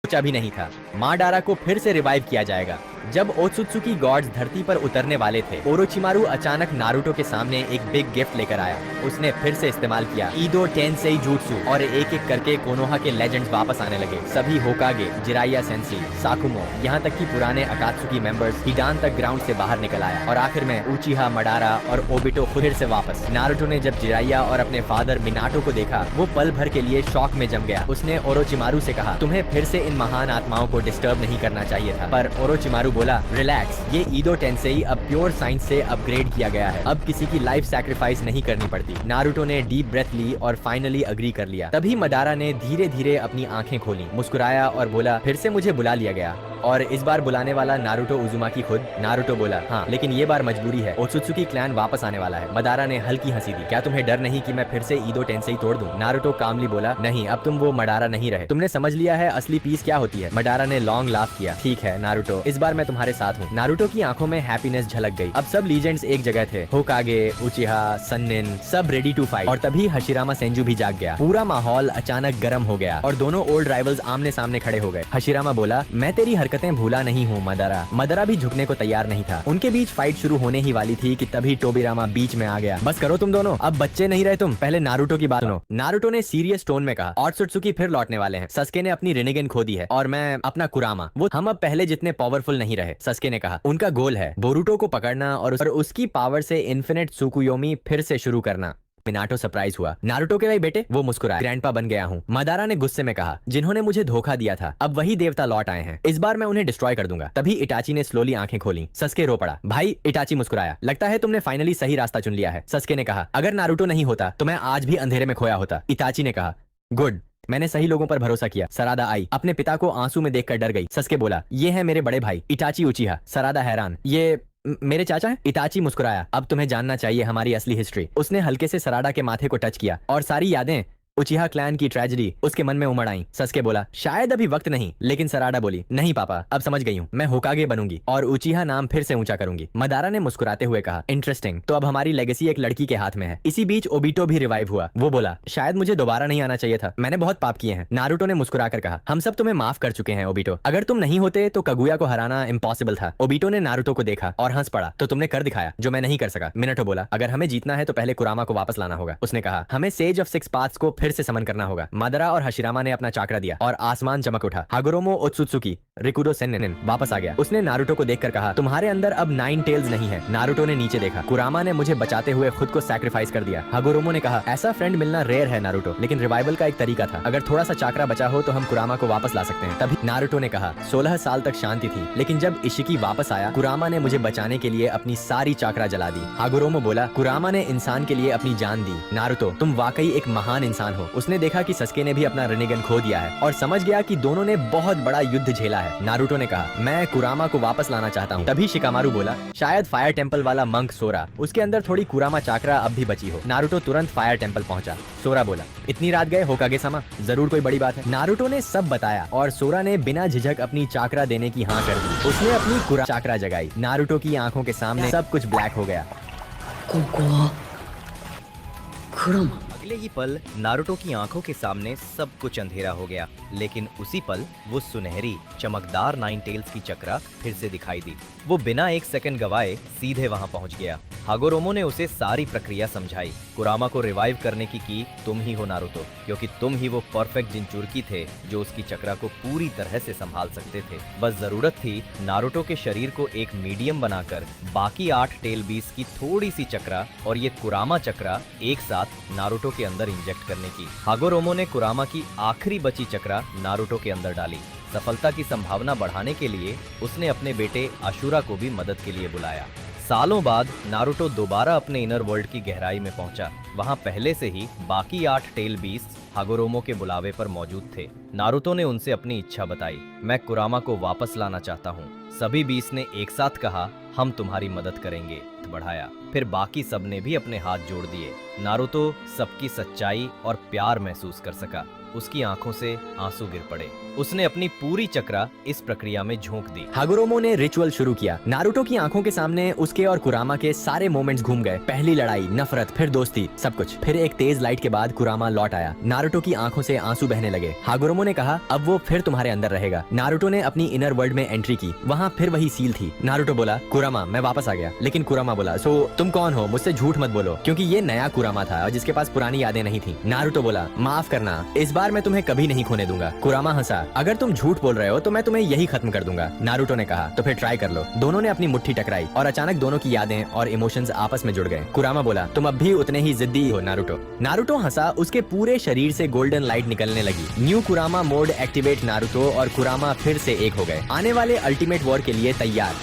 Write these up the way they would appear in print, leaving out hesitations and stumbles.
सोचा भी नहीं था। माडारा को फिर से रिवाइव किया जाएगा। जब ओत्सुत्सुकी गॉड्स धरती पर उतरने वाले थे, ओरोचिमारू अचानक नारुतो के सामने एक बिग गिफ्ट लेकर आया। उसने फिर से इस्तेमाल किया ईदो टेंसेई jutsu और एक एक करके कोनोहा के लेजेंड्स वापस आने लगे। सभी होकागे, जिराया सेंसी, साकुमो, यहाँ तक कि पुराने अकात्सुकी मेंबर्स हिडान तक ग्राउंड से बाहर निकल आया और आखिर में उचिहा, मडारा और ओबिटो फिर से वापस। नारुतो ने जब जिराया और अपने फादर मिनाटो को देखा, वो पल भर के लिए शॉक में जम गया। उसने ओरोचिमारू से कहा, तुम्हें फिर से इन महान आत्माओं को डिस्टर्ब नहीं करना चाहिए था। पर ओरोचिमारू बोला, रिलैक्स, ये ईदो टेंसेई अब प्योर साइंस से अपग्रेड किया गया है। अब किसी की लाइफ सैक्रिफाइस नहीं करनी पड़ती। नारुतो ने डीप ब्रेथ ली और फाइनली अग्री कर लिया। तभी मडारा ने धीरे धीरे अपनी आंखें खोली, मुस्कुराया और बोला, फिर से मुझे बुला लिया गया। और इस बार बुलाने वाला नारुतो उजुमाकी खुद। नारुतो बोला, हाँ, लेकिन ये बार मजबूरी है। ओत्सुत्सुकी क्लैन वापस आने वाला है। मडारा ने हल्की हंसी दी। क्या तुम्हें डर नहीं कि मैं फिर से ईदो टेंसेई तोड़ दूं? नारुतो कामली बोला, नहीं, अब तुम वो मडारा नहीं रहे। तुमने समझ लिया है असली पीस क्या होती है। मडारा ने लॉन्ग लाफ किया। ठीक है नारुतो, इस बार मैं तुम्हारे साथ हूँ। नारुतो की आंखों में हैप्पीनेस झलक गई। अब सब लीजेंड्स एक जगह थे। होकागे, उचिहा, सन्निन, सब रेडी टू फाइट। और तभी हशिरामा सेंजू भी जाग गया। पूरा माहौल अचानक गर्म हो गया और दोनों ओल्ड राइवल्स आमने सामने खड़े हो गए। हशिरामा बोला, मैं तेरी हरकतें भूला नहीं हूँ मदारा। मदारा भी झुकने को तैयार नहीं था। उनके बीच फाइट शुरू होने ही वाली थी कि तभी टोबिरामा बीच में आ गया। बस करो तुम दोनों, अब बच्चे नहीं रहे तुम, पहले नारुतो की बात सुनो। नारुतो ने सीरियस टोन में कहा, ओत्सुत्सुकी फिर लौटने वाले हैं। सस्के ने अपनी रिनिगन खो दी है और मैं अपना कुरामा, वो हम अब पहले जितने पावरफुल नहीं रहे। सस्के ने कहा, उनका गोल है बोरुटो को पकड़ना और उसकी पावर से इन्फिनिट सुकुयोमी फिर से शुरू करना। मिनाटो सरप्राइज हुआ। नारुतो के भाई बेटे, वो मुस्कुराया। ग्रैंडपा बन गया हूँ। मदारा ने गुस्से में कहा, जिन्होंने मुझे धोखा दिया था अब वही देवता लौट आए हैं। इस बार मैं उन्हें डिस्ट्रॉय कर दूंगा। तभी इटाची ने स्लोली आंखें खोली। सस्के रो पड़ा। भाई, इटाची मुस्कुराया, लगता है तुमने फाइनली सही रास्ता चुन लिया है। सस्के ने कहा, अगर नारुतो नहीं होता तो मैं आज भी अंधेरे में खोया होता। इटाची ने कहा, गुड, मैंने सही लोगों पर भरोसा किया। सरादा आई, अपने पिता को आंसू में देखकर डर गई। सस्के बोला, ये है मेरे बड़े भाई इटाची उचिहा। सरादा हैरान, ये मेरे चाचा हैं? इटाची मुस्कुराया, अब तुम्हें जानना चाहिए हमारी असली हिस्ट्री। उसने हल्के से सराडा के माथे को टच किया और सारी यादें, उचिहा क्लैन की ट्रेजेडी उसके मन में उमड़ आई। सस्के बोला, शायद अभी वक्त नहीं। लेकिन सराडा बोली, नहीं पापा, अब समझ गई हूँ, मैं होकागे बनूंगी और उचिहा नाम फिर से ऊंचा करूंगी। मदारा ने मुस्कुराते हुए कहा, इंटरेस्टिंग, तो अब हमारी लेगेसी एक लड़की के हाथ में है। इसी बीच ओबिटो भी रिवाइव हुआ। वो बोला, शायद मुझे दोबारा नहीं आना चाहिए था, मैंने बहुत पाप किए हैं। नारुतो ने मुस्कुराकर कहा, हम सब तुम्हें माफ कर चुके हैं ओबिटो। अगर तुम नहीं होते तो कगुया को हराना इम्पॉसिबल था। ओबिटो ने नारुतो को देखा और हंस पड़ा, तो तुमने कर दिखाया जो मैं नहीं कर सका। मिनाटो बोला, अगर हमें जीतना है तो पहले कुरामा को वापस लाना होगा। उसने कहा, हमें सेज ऑफ सिक्स पाथ्स को फिर से समन करना होगा। मदारा और हशिरामा ने अपना चाकरा दिया और आसमान चमक उठा। हागुरोमो ओत्सुत्सुकी रिकुडो सेन्निन वापस आ गया। उसने नारुतो को देखकर कहा, तुम्हारे अंदर अब 9 टेल्स नहीं है। नारुतो ने नीचे देखा, कुरामा ने मुझे बचाते हुए खुद को सैक्रिफाइस कर दिया। हागुरोमो ने कहा, ऐसा फ्रेंड मिलना रेयर है नारुतो, लेकिन रिवाइवल का एक तरीका था। अगर थोड़ा सा चाकरा बचा हो तो हम कुरामा को वापस ला सकते हैं। तभी नारुतो ने कहा, 16 साल तक शांति थी, लेकिन जब इशिकी वापस आया, कुरामा ने मुझे बचाने के लिए अपनी सारी चाकरा जला दी। हागुरोमो बोला, कुरामा ने इंसान के लिए अपनी जान दी। नारुतो, तुम वाकई एक महान इंसान हो। उसने देखा कि सस्के ने भी अपना रिनिगन खो दिया है और समझ गया कि दोनों ने बहुत बड़ा युद्ध झेला है। नारुतो ने कहा, मैं कुरामा को वापस लाना चाहता हूँ। तभी शिकामारू बोला, शायद फायर टेंपल वाला मंक सोरा, उसके अंदर थोड़ी कुरामा चाकरा अब भी बची हो। नारुतो तुरंत फायर टेंपल पहुंचा। सोरा बोला, इतनी रात गए होकागे समा, जरूर कोई बड़ी बात है। नारुतो ने सब बताया और सोरा ने बिना झिझक अपनी चाकरा देने की हाँ कर दी। उसने अपनी कुरामा चाकरा जगाई। नारुतो की आंखों के सामने सब कुछ ब्लैक हो गया। अगले ही पल नारुतो की आंखों के सामने सब कुछ अंधेरा हो गया, लेकिन उसी पल वो सुनहरी चमकदार 9 टेल्स की चक्रा फिर से दिखाई दी। वो बिना एक सेकंड गवाए सीधे वहां पहुंच गया। हागुरोमो ने उसे सारी प्रक्रिया समझाई। कुरामा को रिवाइव करने की तुम ही हो नारुतो, क्योंकि तुम ही वो परफेक्ट जिंचुर्की थे जो उसकी चक्रा को पूरी तरह से संभाल सकते थे। बस जरूरत थी नारुतो के शरीर को एक मीडियम बनाकर बाकी 8 टेल बीस की थोड़ी सी चक्रा और ये कुरामा चक्रा एक साथ नारुतो के अंदर इंजेक्ट करने की। हागुरोमो ने कुरामा की आखिरी बची चक्रा नारुतो के अंदर डाली। सफलता की संभावना बढ़ाने के लिए उसने अपने बेटे अशुरा को भी मदद के लिए बुलाया। सालों बाद नारुतो दोबारा अपने इनर वर्ल्ड की गहराई में पहुंचा। वहां पहले से ही बाकी 8 टेल बीस्ट हागुरोमो के बुलावे पर मौजूद थे। नारुतो ने उनसे अपनी इच्छा बताई, मैं कुरामा को वापस लाना चाहता हूँ। सभी बीस ने एक साथ कहा, हम तुम्हारी मदद करेंगे। बढ़ाया। फिर बाकी सब ने भी अपने हाथ जोड़ दिए। नारुतो सबकी सच्चाई और प्यार महसूस कर सका। उसकी आंखों से आंसू गिर पड़े। उसने अपनी पूरी चक्रा इस प्रक्रिया में झोंक दी। हागुरोमो ने रिचुअल शुरू किया। नारुतो की आंखों के सामने उसके और कुरामा के सारे मोमेंट्स घूम गए। पहली लड़ाई, नफरत, फिर दोस्ती, सब कुछ। फिर एक तेज लाइट के बाद कुरामा लौट आया। नारुतो की आंखों से आंसू बहने लगे। हागुरोमो ने कहा, अब वो फिर तुम्हारे अंदर रहेगा। नारुतो ने अपनी इनर वर्ल्ड में एंट्री की। वहाँ फिर वही सील थी। नारुतो बोला, कुरामा मैं वापस आ गया। लेकिन कुरामा बोला, सो तुम कौन हो? मुझसे झूठ मत बोलो, क्योंकि ये नया कुरामा था जिसके पास पुरानी यादें नहीं थी। नारुतो बोला, माफ करना, इस बार मैं तुम्हें कभी नहीं खोने दूंगा। कुरामा हंसा, अगर तुम झूठ बोल रहे हो तो मैं तुम्हें यही खत्म कर दूंगा। नारुतो ने कहा, तो फिर ट्राई कर लो। दोनों ने अपनी मुट्ठी टकराई और अचानक दोनों की यादें और इमोशंस आपस में जुड़ गए। कुरामा बोला, तुम अब भी उतने ही जिद्दी हो नारुतो। नारुतो हंसा, उसके पूरे शरीर से गोल्डन लाइट निकलने लगी। न्यू कुरामा मोड एक्टिवेट। नारुतो और कुरामा फिर से एक हो गए, आने वाले अल्टीमेट वॉर के लिए तैयार।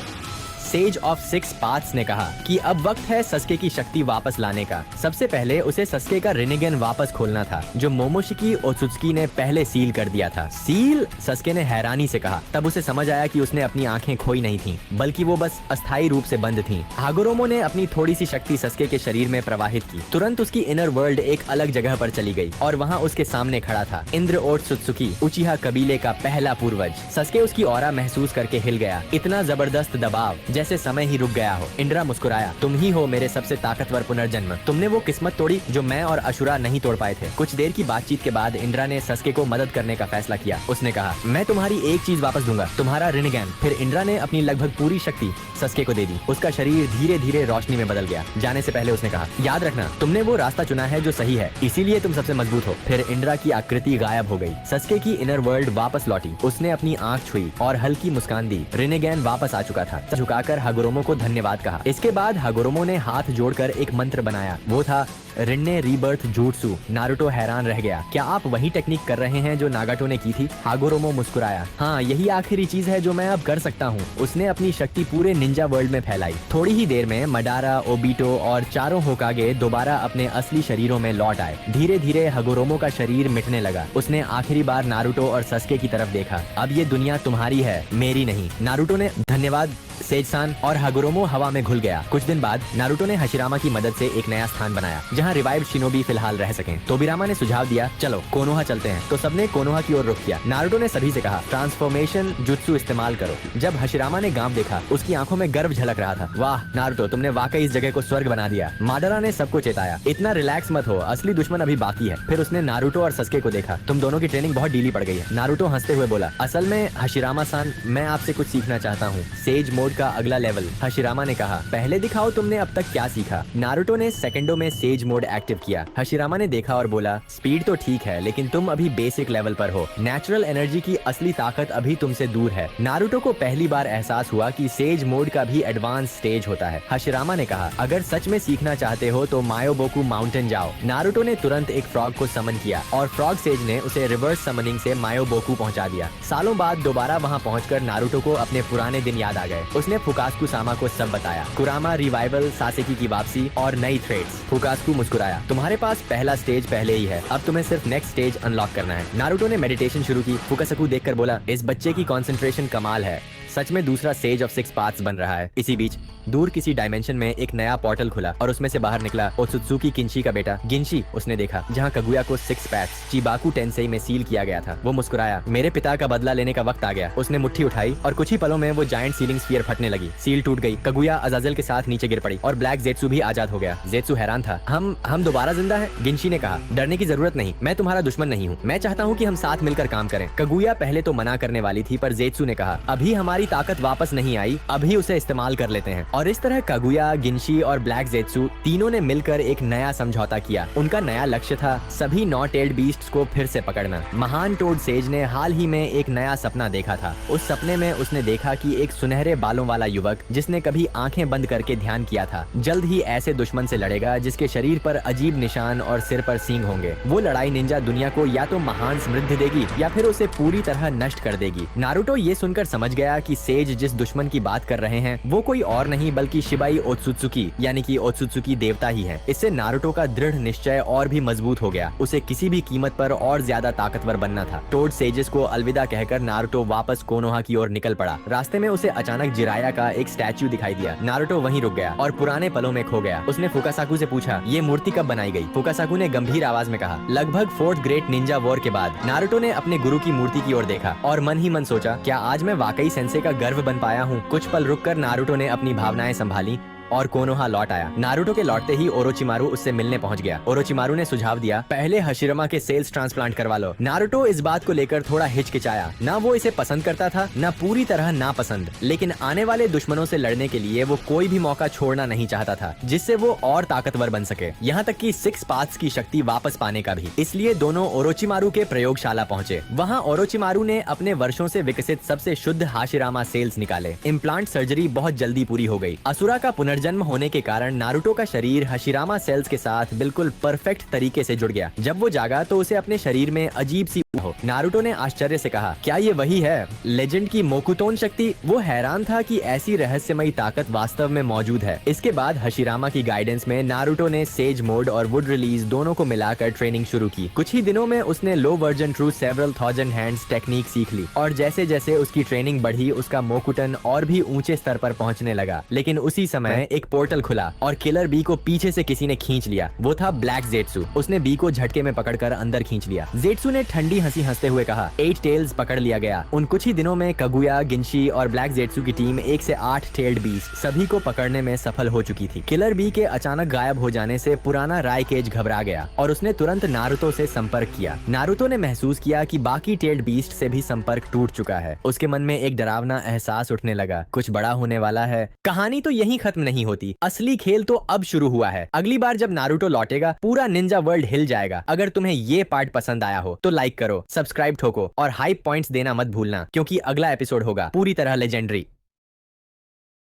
सेज ऑफ सिक्स पाथ्स ने कहा कि अब वक्त है सस्के की शक्ति वापस लाने का। सबसे पहले उसे सस्के का रिनिगन वापस खोलना था, जो मोमोशिकी ओत्सुत्सुकी ने पहले सील कर दिया था। सील? सस्के ने हैरानी से कहा। तब उसे समझ आया कि उसने अपनी आंखें खोई नहीं थीं, बल्कि वो बस अस्थायी रूप से बंद थीं। हागुरोमो ने अपनी थोड़ी सी शक्ति सस्के के शरीर में प्रवाहित की। तुरंत उसकी इनर वर्ल्ड एक अलग जगह पर चली गई और वहाँ उसके सामने खड़ा था इंद्र ओत्सुत्सुकी, उचिहा कबीले का पहला पूर्वज। सस्के उसकी ऑरा महसूस करके हिल गया। इतना जबरदस्त दबाव जैसे समय ही रुक गया हो। इंद्रा मुस्कुराया, तुम ही हो मेरे सबसे ताकतवर पुनर्जन्म। तुमने वो किस्मत तोड़ी जो मैं और अशुरा नहीं तोड़ पाए थे। कुछ देर की बातचीत के बाद इंद्रा ने सस्के को मदद करने का फैसला किया। उसने कहा, मैं तुम्हारी एक चीज वापस दूंगा, तुम्हारा रिनिगन। फिर इंद्रा ने अपनी लगभग पूरी शक्ति सस्के को दे दी। उसका शरीर धीरे धीरे रोशनी में बदल गया। जाने से पहले उसने कहा, याद रखना, तुमने वो रास्ता चुना है जो सही है, इसीलिए तुम सबसे मजबूत हो। फिर इंद्रा की आकृति गायब हो गई। सस्के की इनर वर्ल्ड वापस लौटी। उसने अपनी आंख छुई और हल्की मुस्कान दी। रिनिगन वापस आ चुका था। झुकाकर हागुरोमो को धन्यवाद कहा। इसके बाद हागुरोमो ने हाथ जोड़कर एक मंत्र बनाया। वो था रिन्ने रीबर्थ जूट्सु। नारुतो हैरान रह गया। क्या आप वही टेक्निक कर रहे हैं जो नागाटो ने की थी? हागुरोमो मुस्कुराया, हाँ, यही आखिरी चीज है जो मैं अब कर सकता हूँ। उसने अपनी शक्ति पूरे निंजा वर्ल्ड में फैलाई। थोड़ी ही देर में मडारा, ओबिटो और चारों होकागे दोबारा अपने असली शरीरों में लौट आए। धीरे धीरे हागुरोमो का शरीर मिटने लगा। उसने आखिरी बार नारुतो और सस्के की तरफ देखा। अब ये दुनिया तुम्हारी है, मेरी नहीं। नारुतो ने धन्यवाद सेज-सान, और हागुरोमो हवा में घुल गया। कुछ दिन बाद नारुतो ने हशिरामा की मदद से एक नया स्थान बनाया जहाँ रिवाइव्ड शिनोबी फिलहाल रह सकें। तोबिरामा ने सुझाव दिया, चलो कोनोहा चलते हैं। तो सबने कोनोहा की ओर रुख किया। नारुतो ने सभी से कहा, ट्रांसफॉर्मेशन जुत्सु इस्तेमाल करो। जब हशिरामा ने गांव देखा, उसकी आंखों में गर्व झलक रहा था। वाह नारुतो, तुमने वाकई इस जगह को स्वर्ग बना दिया। माडरा ने सबको चेताया, इतना रिलैक्स मत हो, असली दुश्मन अभी बाकी है। फिर उसने नारुतो और सस्के को देखा। तुम दोनों की ट्रेनिंग बहुत ढीली पड़ गई है। नारुतो हंसते हुए बोला, असल में हशिरामा-सान, मैं आपसे कुछ सीखना चाहता हूँ। सेज मोड का अगला लेवल। हशिरामा ने कहा, पहले दिखाओ तुमने अब तक क्या सीखा। नारुतो ने सेकंडों में सेज मोड एक्टिव किया। हशिरामा ने देखा और बोला, स्पीड तो ठीक है, लेकिन तुम अभी बेसिक लेवल पर हो। नेचुरल एनर्जी की असली ताकत अभी तुमसे दूर है। नारुतो को पहली बार एहसास हुआ कि सेज मोड का भी एडवांस स्टेज होता है। हशिरामा ने कहा, अगर सच में सीखना चाहते हो तो मायोबोकू माउंटेन जाओ। नारुतो ने तुरंत एक फ्रॉग को समन किया और फ्रॉग सेज ने उसे रिवर्स समनिंग से मायोबोकू पहुंचा दिया। सालों बाद दोबारा वहां पहुंचकर नारुतो को अपने पुराने दिन याद आ गए। उसने फुकास्कु सामा को सब बताया, कुरामा रिवाइवल, सासेकी की वापसी और नई थ्रेड्स। फुकास्कु मुस्कुराया, तुम्हारे पास पहला स्टेज पहले ही है, अब तुम्हें सिर्फ नेक्स्ट स्टेज अनलॉक करना है। नारुतो ने मेडिटेशन शुरू की। फुकास्कु देखकर बोला, इस बच्चे की कंसंट्रेशन कमाल है, सच में दूसरा सेज ऑफ सिक्स पाथ्स बन रहा है। इसी बीच दूर किसी डायमेंशन में एक नया पोर्टल खुला और उसमें से बाहर निकला ओत्सुत्सुकी किंशी का बेटा गिंशी। उसने देखा जहाँ कगुया को सिक्स पैथ्स चिबाकू टेंसेई में सील किया गया था। वो मुस्कुराया, मेरे पिता का बदला लेने का वक्त आ गया। उसने मुट्ठी उठाई और कुछ ही पलों में वो जायंट सीलिंग स्फीयर फटने लगी। सील टूट गई। कगुया अजाजेल के साथ नीचे गिर पड़ी और ब्लैक जेत्सु भी आजाद हो गया। जेत्सु हैरान था, हम दोबारा जिंदा हैं? गिंशी ने कहा, डरने की जरूरत नहीं, मैं तुम्हारा दुश्मन नहीं हूँ। मैं चाहता हूँ कि हम साथ मिलकर काम करें। कगुया पहले तो मना करने वाली थी, पर जेत्सु ने कहा, अभी हमारी ताकत वापस नहीं आई, अभी उसे इस्तेमाल कर लेते हैं। और इस तरह कगुया, गिंशी और ब्लैक जेत्सु तीनों ने मिलकर एक नया समझौता किया। उनका नया लक्ष्य था सभी नौ टेल्ड बीस्ट्स को फिर से पकड़ना। महान टोड सेज ने हाल ही में एक नया सपना देखा था। उस सपने में उसने देखा कि एक सुनहरे बालों वाला युवक, जिसने कभी आंखें बंद करके ध्यान किया था, जल्द ही ऐसे दुश्मन से लड़ेगा जिसके शरीर पर अजीब निशान और सिर पर सींग होंगे। वो लड़ाई निंजा दुनिया को या तो महान समृद्धि देगी या फिर उसे पूरी तरह नष्ट कर देगी। नारुतो ये सुनकर समझ गया कि सेज जिस दुश्मन की बात कर रहे हैं वो कोई और नहीं बल्कि शिबाई ओत्सुत्सुकी यानी कि ओत्सुत्सुकी देवता ही है। इससे नारुतो का दृढ़ निश्चय और भी मजबूत हो गया। उसे किसी भी कीमत पर और ज्यादा ताकतवर बनना था। टोड सेजेस को अलविदा कहकर नारुतो वापस कोनोहा की ओर निकल पड़ा। रास्ते में उसे अचानक जिराया का एक स्टैच्यू दिखाई दिया। नारुतो वहीं रुक गया और पुराने पलों में खो गया। उसने फुकासाकु से पूछा, ये मूर्ति कब बनाई गई? फुकासाकु ने गंभीर आवाज में कहा, लगभग 4th ग्रेट निंजा वॉर के बाद। नारुतो ने अपने गुरु की मूर्ति की ओर देखा और मन ही मन सोचा, क्या आज मैं वाकई सेंसे का गर्व बन पाया हूँ? कुछ पल रुककर नारुतो ने अपनी भावनाएं संभाली और कोनोहा लौट आया। नारुतो के लौटते ही ओरोचिमारू उससे मिलने पहुंच गया। ओरोचिमारू ने सुझाव दिया, पहले हशिरमा के सेल्स ट्रांसप्लांट करवा लो। नारुतो इस बात को लेकर थोड़ा हिचकिचाया। ना वो इसे पसंद करता था, ना पूरी तरह नापसंद, लेकिन आने वाले दुश्मनों से लड़ने के लिए वो कोई भी मौका छोड़ना नहीं चाहता था जिससे वो और ताकतवर बन सके, यहाँ तक कि 6 पाथ्स की शक्ति वापस पाने का भी। इसलिए दोनों ओरोचिमारू के प्रयोगशाला पहुंचे। वहाँ ओरोचिमारू ने अपने वर्षों से विकसित सबसे शुद्ध हाशिरामा सेल्स निकाले। इम्प्लांट सर्जरी बहुत जल्दी पूरी हो गई। असुरा का पुनर्जन्म होने के कारण नारुतो का शरीर हशिरामा सेल्स के साथ बिल्कुल परफेक्ट तरीके से जुड़ गया। जब वो जागा तो उसे अपने शरीर में अजीब सी हो। नारुतो ने आश्चर्य से कहा, क्या ये वही है लेजेंड की मोकुतोन शक्ति? वो हैरान था कि ऐसी रहस्यमयी ताकत वास्तव में मौजूद है। इसके बाद हशिरामा की गाइडेंस में नारुतो ने सेज मोड और वुड रिलीज दोनों को मिलाकर ट्रेनिंग शुरू की। कुछ ही दिनों में उसने लो version true several thousand hands technique सीख ली और जैसे जैसे उसकी ट्रेनिंग बढ़ी उसका मोकुटन और भी ऊंचे स्तर पर पहुंचने लगा। लेकिन उसी समय एक पोर्टल खुला और किलर बी को पीछे से किसी ने खींच लिया। वो था ब्लैक जेट्सू। उसने बी को झटके में पकड़कर अंदर खींच लिया। जेट्सू ने ठंडी हंसी हंसते हुए कहा, 8 टेल्स पकड़ लिया गया। उन कुछ ही दिनों में कगुया, गिंशी और ब्लैक जेट्सू की टीम 1 से 8 टेल्ड बीस्ट सभी को पकड़ने में सफल हो चुकी थी। किलर बी के अचानक गायब हो जाने से पुराना रायकेज घबरा गया और उसने तुरंत नारुतो से संपर्क किया। नारुतो ने महसूस किया कि बाकी टेल्ड बीस्ट से भी संपर्क टूट चुका है। उसके मन में एक डरावना एहसास उठने लगा, कुछ बड़ा होने वाला है। कहानी तो यहीं खत्म नहीं होती, असली खेल तो अब शुरू हुआ है। अगली बार जब नारुतो लौटेगा पूरा निंजा वर्ल्ड हिल जाएगा। अगर तुम्हें ये पार्ट पसंद आया हो तो लाइक करो, सब्सक्राइब ठोको और हाई पॉइंट्स देना मत भूलना, क्योंकि अगला एपिसोड होगा पूरी तरह लेजेंडरी।